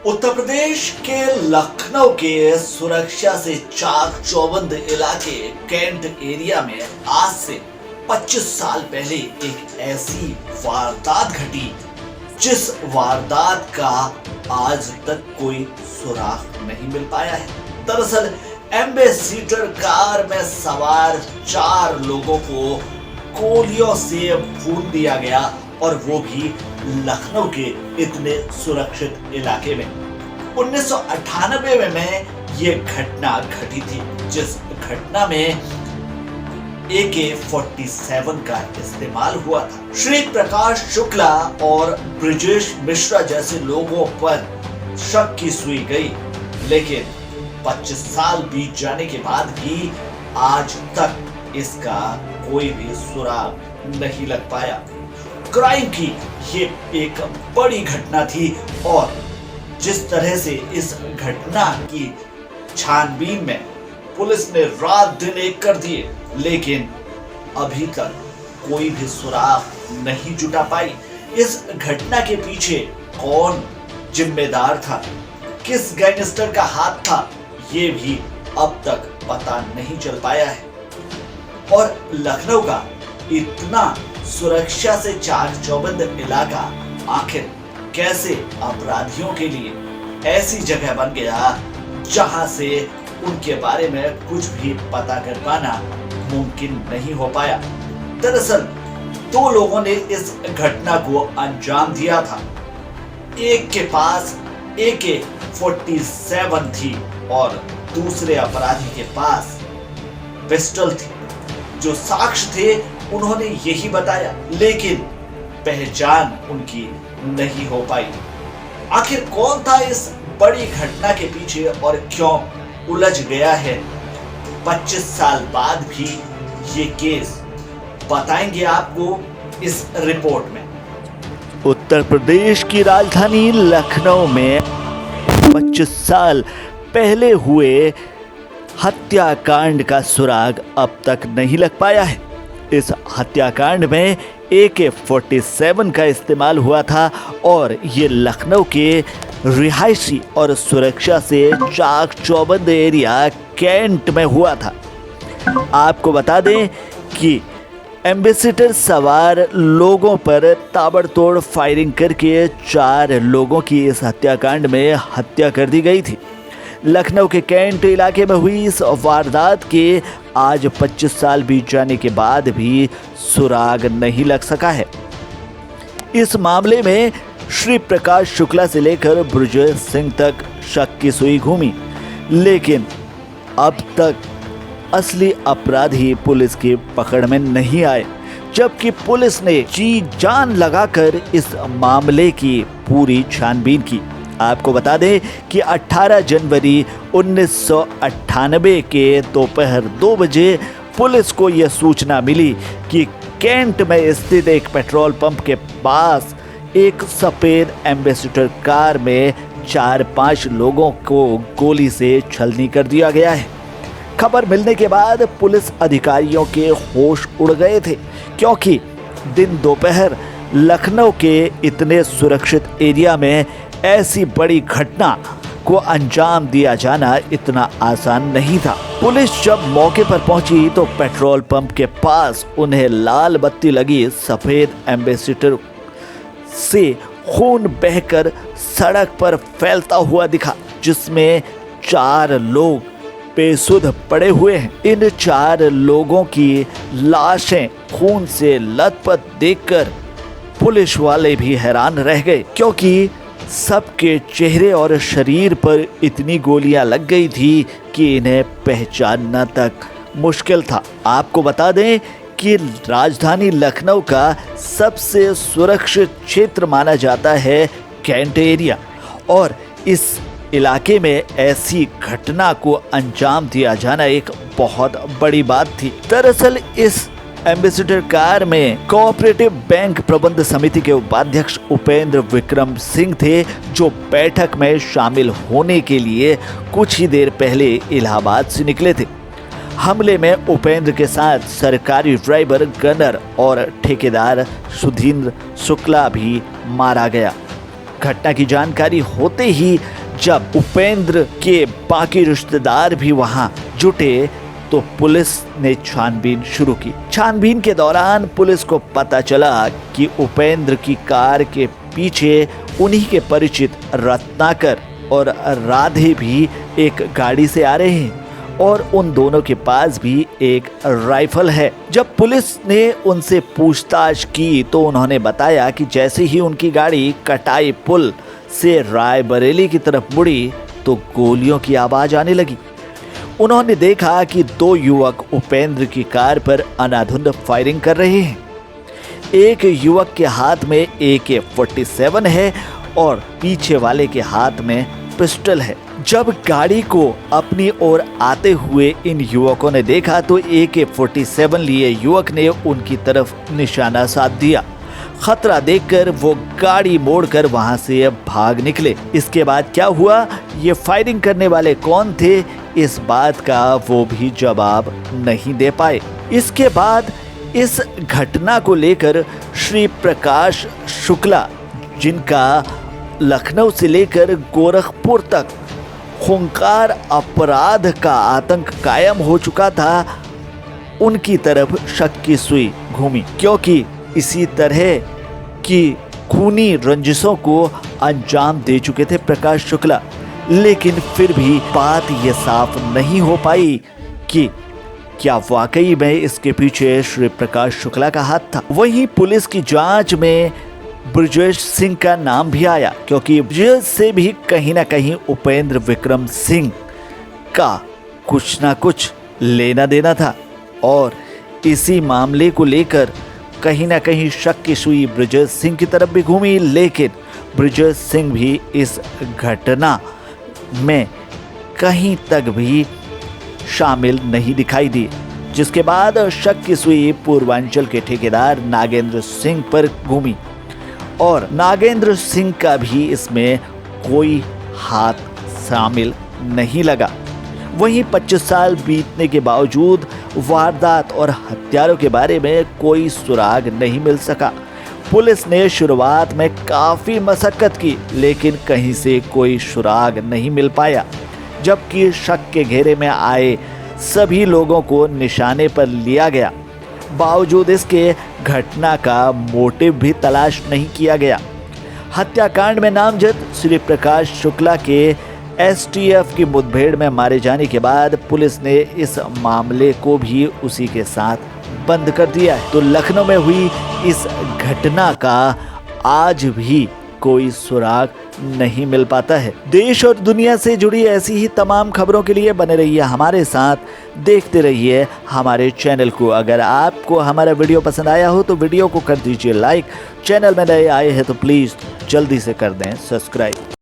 उत्तर प्रदेश के लखनऊ के सुरक्षा से चाक चौबंद इलाके कैंट एरिया में आज से 25 साल पहले एक ऐसी वारदात घटी जिस वारदात का आज तक कोई सुराग नहीं मिल पाया है। दरअसल एम्बेसडर कार में सवार 4 लोगों को गोलियों से भून दिया गया और वो भी लखनऊ के इतने सुरक्षित इलाके में। 1998 में ये घटना घटी थी, जिस घटना में AK-47 का इस्तेमाल हुआ था। श्री प्रकाश शुक्ला और ब्रिजेश मिश्रा जैसे लोगों पर शक की सुई गई, लेकिन 25 साल बीत जाने के बाद भी आज तक इसका कोई भी सुराग नहीं लग पाया। क्राइम की ये एक बड़ी घटना थी और जिस तरह से इस घटना की छानबीन में पुलिस ने रात दिन एक कर दिए, लेकिन अभी तक कोई भी सुराग नहीं जुटा पाई। इस घटना के पीछे कौन जिम्मेदार था, किस गैंगस्टर का हाथ था, ये भी अब तक पता नहीं चल पाया है। और लखनऊ का इतना सुरक्षा से चाक चौबंद इलाका आखिर कैसे अपराधियों के लिए ऐसी जगह बन गया जहां से उनके बारे में कुछ भी पता कर पाना मुमकिन नहीं हो पाया। दरअसल 2 लोगों ने इस घटना को अंजाम दिया था। एक के पास AK-47 थी और दूसरे अपराधी के पास पिस्टल थी। जो साक्ष्य थे उन्होंने यही बताया, लेकिन पहचान उनकी नहीं हो पाई। आखिर कौन था इस बड़ी घटना के पीछे और क्यों उलझ गया है 25 साल बाद भी ये केस, बताएंगे आपको इस रिपोर्ट में। उत्तर प्रदेश की राजधानी लखनऊ में 25 साल पहले हुए हत्याकांड का सुराग अब तक नहीं लग पाया है। इस हत्याकांड में AK-47 का इस्तेमाल हुआ था और ये लखनऊ के रिहायशी और सुरक्षा से चाक चौबंद एरिया कैंट में हुआ था। आपको बता दें कि एम्बेसडर सवार लोगों पर ताबड़तोड़ फायरिंग करके 4 लोगों की इस हत्याकांड में हत्या कर दी गई थी। लखनऊ के कैंट इलाके में हुई इस वारदात के आज 25 साल बीत जाने के बाद भी सुराग नहीं लग सका है। इस मामले में श्री प्रकाश शुक्ला से लेकर ब्रिजेश सिंह तक शक की सुई घूमी, लेकिन अब तक असली अपराधी पुलिस की पकड़ में नहीं आए, जबकि पुलिस ने जी जान लगाकर इस मामले की पूरी छानबीन की। आपको बता दें कि 18 जनवरी 1998 के दोपहर 2 बजे पुलिस को यह सूचना मिली कि कैंट में स्थित एक पेट्रोल पंप के पास एक सफ़ेद एम्बेसडर कार में 4-5 लोगों को गोली से छलनी कर दिया गया है। खबर मिलने के बाद पुलिस अधिकारियों के होश उड़ गए थे, क्योंकि दिन दोपहर लखनऊ के इतने सुरक्षित एरिया में ऐसी बड़ी घटना को अंजाम दिया जाना इतना आसान नहीं था। पुलिस जब मौके पर पहुंची तो पेट्रोल पंप के पास उन्हें लाल बत्ती लगी सफेद एम्बेसडर से खून बहकर सड़क पर फैलता हुआ दिखा, जिसमें 4 लोग बेसुध पड़े हुए हैं। इन 4 लोगों की लाशें खून से लथपथ देखकर पुलिस वाले भी हैरान रह गए, क्योंकि सबके चेहरे और शरीर पर इतनी गोलियां लग गई थी कि इन्हें पहचानना तक मुश्किल था। आपको बता दें कि राजधानी लखनऊ का सबसे सुरक्षित क्षेत्र माना जाता है कैंट एरिया, और इस इलाके में ऐसी घटना को अंजाम दिया जाना एक बहुत बड़ी बात थी। दरअसल इस एम्बेसडर कार में कोऑपरेटिव बैंक प्रबंध समिति के उपाध्यक्ष उपेंद्र विक्रम सिंह थे, जो बैठक में शामिल होने के लिए कुछ ही देर पहले इलाहाबाद से निकले थे। हमले में उपेंद्र के साथ सरकारी ड्राइवर गनर और ठेकेदार सुधींद्र शुक्ला भी मारा गया। घटना की जानकारी होते ही जब उपेंद्र के बाकी रिश्तेदार भी वहां जुटे तो पुलिस ने छानबीन शुरू की। छानबीन के दौरान पुलिस को पता चला कि उपेंद्र की कार के पीछे उन्हीं के परिचित रत्नाकर और राधे भी एक गाड़ी से आ रहे हैं और उन दोनों के पास भी एक राइफल है। जब पुलिस ने उनसे पूछताछ की तो उन्होंने बताया कि जैसे ही उनकी गाड़ी कटाई पुल से रायबरेली की तरफ मुड़ी तो गोलियों की आवाज आने लगी। उन्होंने देखा कि दो युवक उपेंद्र की कार पर अनाधुंध फायरिंग कर रहे हैं। एक युवक के हाथ में AK-47 है और पीछे वाले के हाथ में पिस्टल है। जब गाड़ी को अपनी ओर आते हुए इन युवकों ने देखा तो AK-47 लिए युवक ने उनकी तरफ निशाना साध दिया। खतरा देखकर वो गाड़ी मोड़कर वहां से भाग निकले। इसके बाद क्या हुआ, ये फायरिंग करने वाले कौन थे, इस बात का वो भी जवाब नहीं दे पाए। इसके बाद इस घटना को लेकर श्री प्रकाश शुक्ला, जिनका लखनऊ से लेकर गोरखपुर तक खूंखार अपराध का आतंक कायम हो चुका था, उनकी तरफ शक की सुई घूमी, क्योंकि इसी तरह की खूनी रंजिशों को अंजाम दे चुके थे प्रकाश शुक्ला। लेकिन फिर भी बात ये साफ नहीं हो पाई कि क्या वाकई में इसके पीछे श्री प्रकाश शुक्ला का हाथ था। वहीं पुलिस की जांच में ब्रजेश सिंह का नाम भी आया, क्योंकि ब्रजेश से भी कहीं ना कहीं उपेंद्र विक्रम सिंह का कुछ ना कुछ लेना देना था और इसी मामले को लेकर कहीं ना कहीं शक की सुई ब्रजेश सिंह की तरफ भी घूमी। लेकिन ब्रजेश सिंह भी इस घटना में कहीं तक भी शामिल नहीं दिखाई दिए, जिसके बाद शक की सुई पूर्वांचल के ठेकेदार नागेंद्र सिंह पर घूमी और नागेंद्र सिंह का भी इसमें कोई हाथ शामिल नहीं लगा। वहीं 25 साल बीतने के बावजूद वारदात और हत्यारों के बारे में कोई सुराग नहीं मिल सका। पुलिस ने शुरुआत में काफ़ी मशक्कत की, लेकिन कहीं से कोई सुराग नहीं मिल पाया, जबकि शक के घेरे में आए सभी लोगों को निशाने पर लिया गया। बावजूद इसके घटना का मोटिव भी तलाश नहीं किया गया। हत्याकांड में नामजद श्री प्रकाश शुक्ला के STF की मुठभेड़ में मारे जाने के बाद पुलिस ने इस मामले को भी उसी के साथ बंद कर दिया है। तो लखनऊ में हुई इस घटना का आज भी कोई सुराग नहीं मिल पाता है। देश और दुनिया से जुड़ी ऐसी ही तमाम खबरों के लिए बने रहिए हमारे साथ, देखते रहिए हमारे चैनल को। अगर आपको हमारा वीडियो पसंद आया हो तो वीडियो को कर दीजिए लाइक। चैनल में नए आए हैं तो प्लीज़ जल्दी से कर दें सब्सक्राइब।